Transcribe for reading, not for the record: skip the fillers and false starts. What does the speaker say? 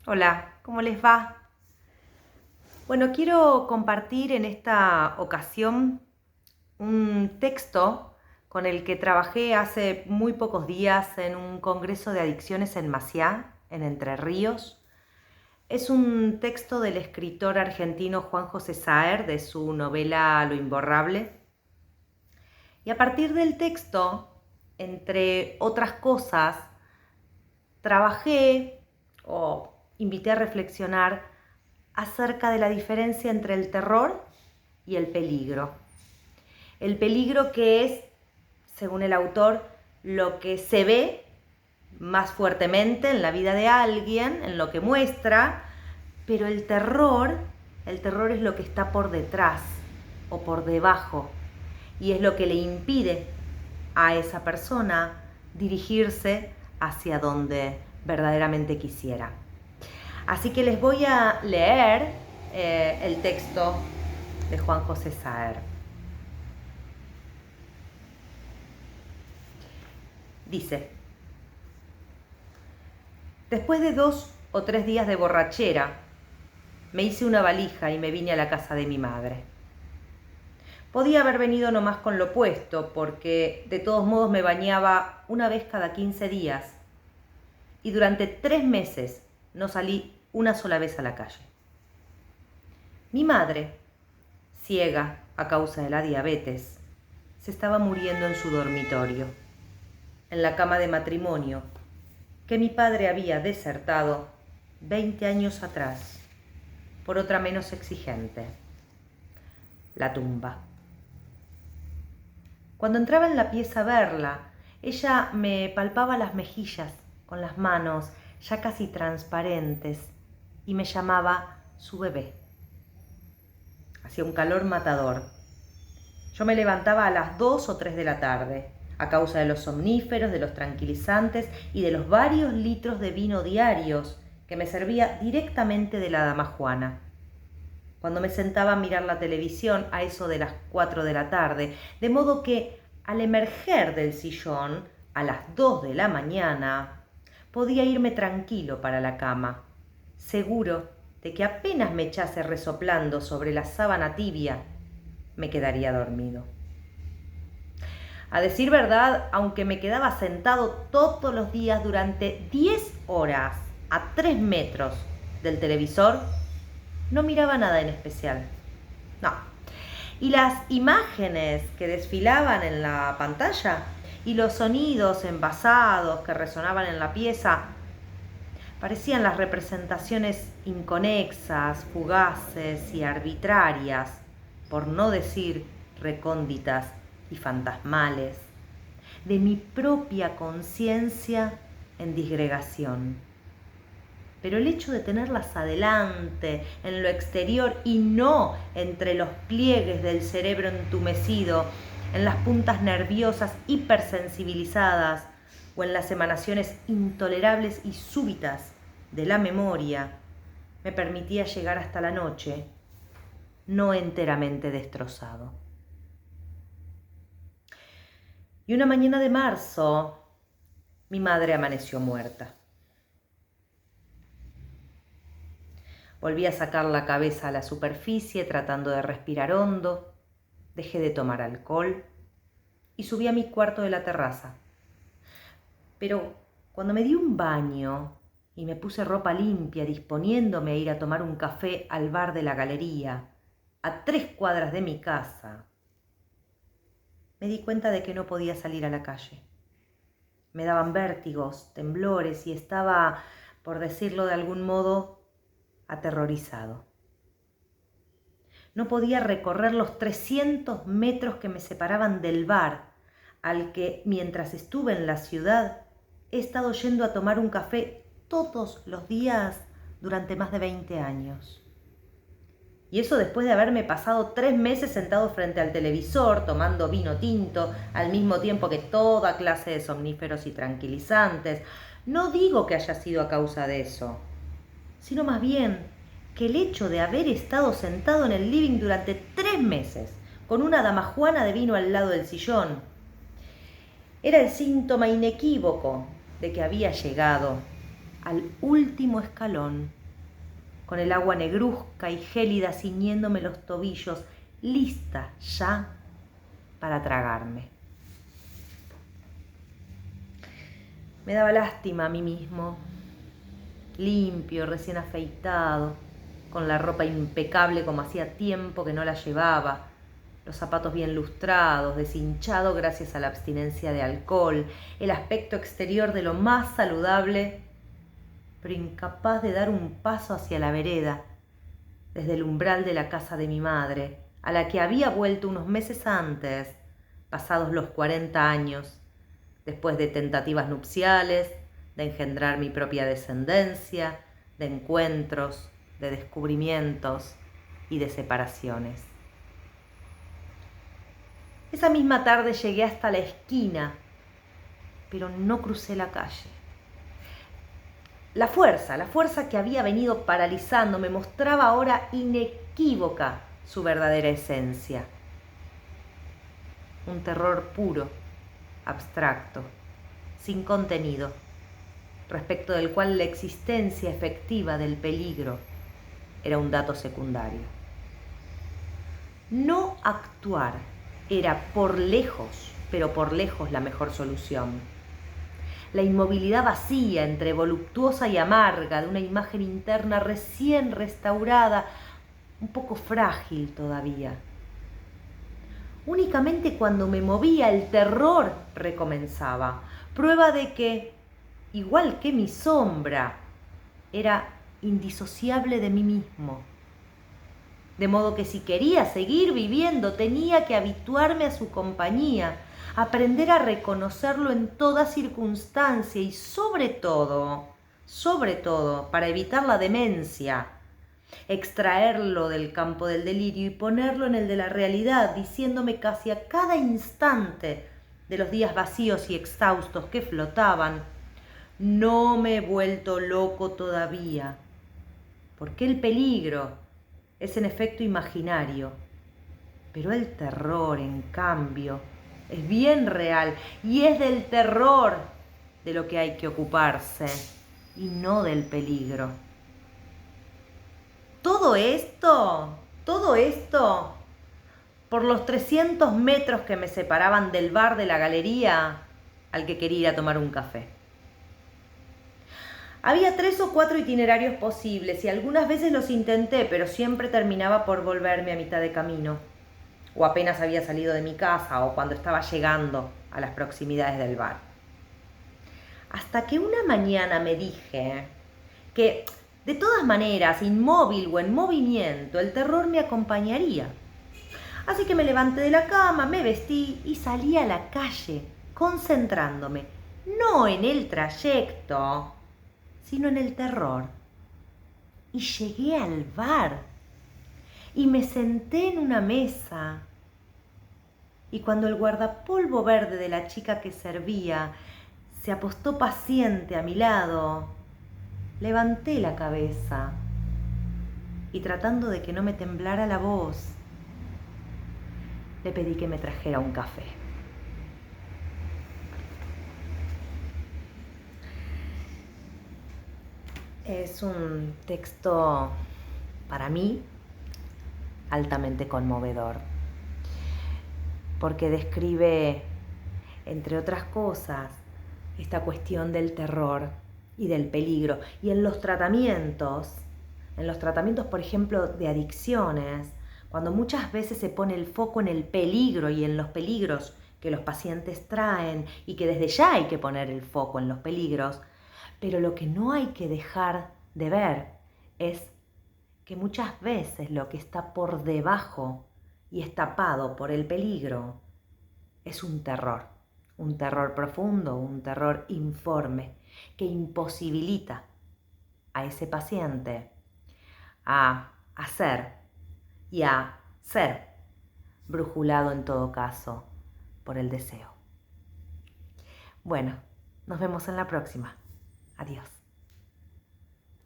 Hola, ¿cómo les va? Bueno, quiero compartir en esta ocasión un texto con el que trabajé hace muy pocos días en un congreso de adicciones en Maciá, en Entre Ríos. Es un texto del escritor argentino Juan José Saer, de su novela Lo Imborrable. Y a partir del texto, entre otras cosas, trabajé o invité a reflexionar acerca de la diferencia entre el terror y el peligro. El peligro que es, según el autor, lo que se ve más fuertemente en la vida de alguien, en lo que muestra, pero el terror es lo que está por detrás o por debajo y es lo que le impide a esa persona dirigirse hacia donde verdaderamente quisiera. Así que les voy a leer el texto de Juan José Saer. Dice: después de 2 o 3 días de borrachera, me hice una valija y me vine a la casa de mi madre. Podía haber venido nomás con lo puesto, porque de todos modos me bañaba una vez cada 15 días y durante 3 meses no salí una sola vez a la calle. Mi madre, ciega a causa de la diabetes, se estaba muriendo en su dormitorio, en la cama de matrimonio que mi padre había desertado 20 años atrás por otra menos exigente, la tumba. Cuando entraba en la pieza a verla, ella me palpaba las mejillas con las manos ya casi transparentes y me llamaba su bebé. Hacía un calor matador. Yo me levantaba a las 2 o 3 de la tarde, a causa de los somníferos, de los tranquilizantes y de los varios litros de vino diarios que me servía directamente de la dama Juana. Cuando me sentaba a mirar la televisión a eso de las 4 de la tarde, de modo que al emerger del sillón a las 2 de la mañana, podía irme tranquilo para la cama, seguro de que apenas me echase resoplando sobre la sábana tibia, me quedaría dormido. A decir verdad, aunque me quedaba sentado todos los días durante 10 horas a 3 metros del televisor, no miraba nada en especial. No. Y las imágenes que desfilaban en la pantalla y los sonidos envasados que resonaban en la pieza parecían las representaciones inconexas, fugaces y arbitrarias, por no decir recónditas y fantasmales, de mi propia conciencia en disgregación. Pero el hecho de tenerlas adelante, en lo exterior y no entre los pliegues del cerebro entumecido, en las puntas nerviosas hipersensibilizadas o en las emanaciones intolerables y súbitas de la memoria, me permitía llegar hasta la noche, no enteramente destrozado. Y una mañana de marzo, mi madre amaneció muerta. Volví a sacar la cabeza a la superficie tratando de respirar hondo, dejé de tomar alcohol y subí a mi cuarto de la terraza. Pero cuando me di un baño y me puse ropa limpia disponiéndome a ir a tomar un café al bar de la galería, a 3 cuadras de mi casa, me di cuenta de que no podía salir a la calle. Me daban vértigos, temblores y estaba, por decirlo de algún modo, aterrorizado. No podía recorrer los 300 metros que me separaban del bar, al que, mientras estuve en la ciudad, he estado yendo a tomar un café todos los días durante más de 20 años. Y eso después de haberme pasado 3 meses sentado frente al televisor, tomando vino tinto, al mismo tiempo que toda clase de somníferos y tranquilizantes. No digo que haya sido a causa de eso, sino más bien que el hecho de haber estado sentado en el living durante 3 meses, con una dama Juana de vino al lado del sillón, era el síntoma inequívoco de que había llegado al último escalón, con el agua negruzca y gélida ciñéndome los tobillos, lista ya para tragarme. Me daba lástima a mí mismo, limpio, recién afeitado, con la ropa impecable como hacía tiempo que no la llevaba, los zapatos bien lustrados, deshinchado gracias a la abstinencia de alcohol, el aspecto exterior de lo más saludable, pero incapaz de dar un paso hacia la vereda, desde el umbral de la casa de mi madre, a la que había vuelto unos meses antes, pasados los 40 años, después de tentativas nupciales, de engendrar mi propia descendencia, de encuentros, de descubrimientos y de separaciones. Esa misma tarde llegué hasta la esquina, pero no crucé la calle. La fuerza que había venido paralizando me mostraba ahora inequívoca su verdadera esencia. Un terror puro, abstracto, sin contenido, respecto del cual la existencia efectiva del peligro era un dato secundario. No actuar era por lejos, pero por lejos la mejor solución. La inmovilidad vacía, entre voluptuosa y amarga, de una imagen interna recién restaurada, un poco frágil todavía. Únicamente cuando me movía el terror recomenzaba, prueba de que, igual que mi sombra, era indisociable de mí mismo. De modo que si quería seguir viviendo tenía que habituarme a su compañía, aprender a reconocerlo en toda circunstancia y sobre todo, para evitar la demencia, extraerlo del campo del delirio y ponerlo en el de la realidad, diciéndome casi a cada instante de los días vacíos y exhaustos que flotaban: no me he vuelto loco todavía, porque el peligro es en efecto imaginario, pero el terror, en cambio, es bien real, y es del terror de lo que hay que ocuparse, y no del peligro. Todo esto, por los 300 metros que me separaban del bar de la galería al que quería ir a tomar un café. Había 3 o 4 itinerarios posibles y algunas veces los intenté, pero siempre terminaba por volverme a mitad de camino, o apenas había salido de mi casa o cuando estaba llegando a las proximidades del bar. Hasta que una mañana me dije que, de todas maneras, inmóvil o en movimiento, el terror me acompañaría. Así que me levanté de la cama, me vestí y salí a la calle, concentrándome no en el trayecto, sino en el terror. Y llegué al bar y me senté en una mesa. Y cuando el guardapolvo verde de la chica que servía se apostó paciente a mi lado, levanté la cabeza y, tratando de que no me temblara la voz, le pedí que me trajera un café. Es un texto, para mí, altamente conmovedor, porque describe, entre otras cosas, esta cuestión del terror y del peligro. Y en los tratamientos, por ejemplo, de adicciones, cuando muchas veces se pone el foco en el peligro y en los peligros que los pacientes traen, y que desde ya hay que poner el foco en los peligros, pero lo que no hay que dejar de ver es que muchas veces lo que está por debajo y es tapado por el peligro es un terror profundo, un terror informe, que imposibilita a ese paciente a hacer y a ser brujulado en todo caso por el deseo. Bueno, nos vemos en la próxima. Adiós.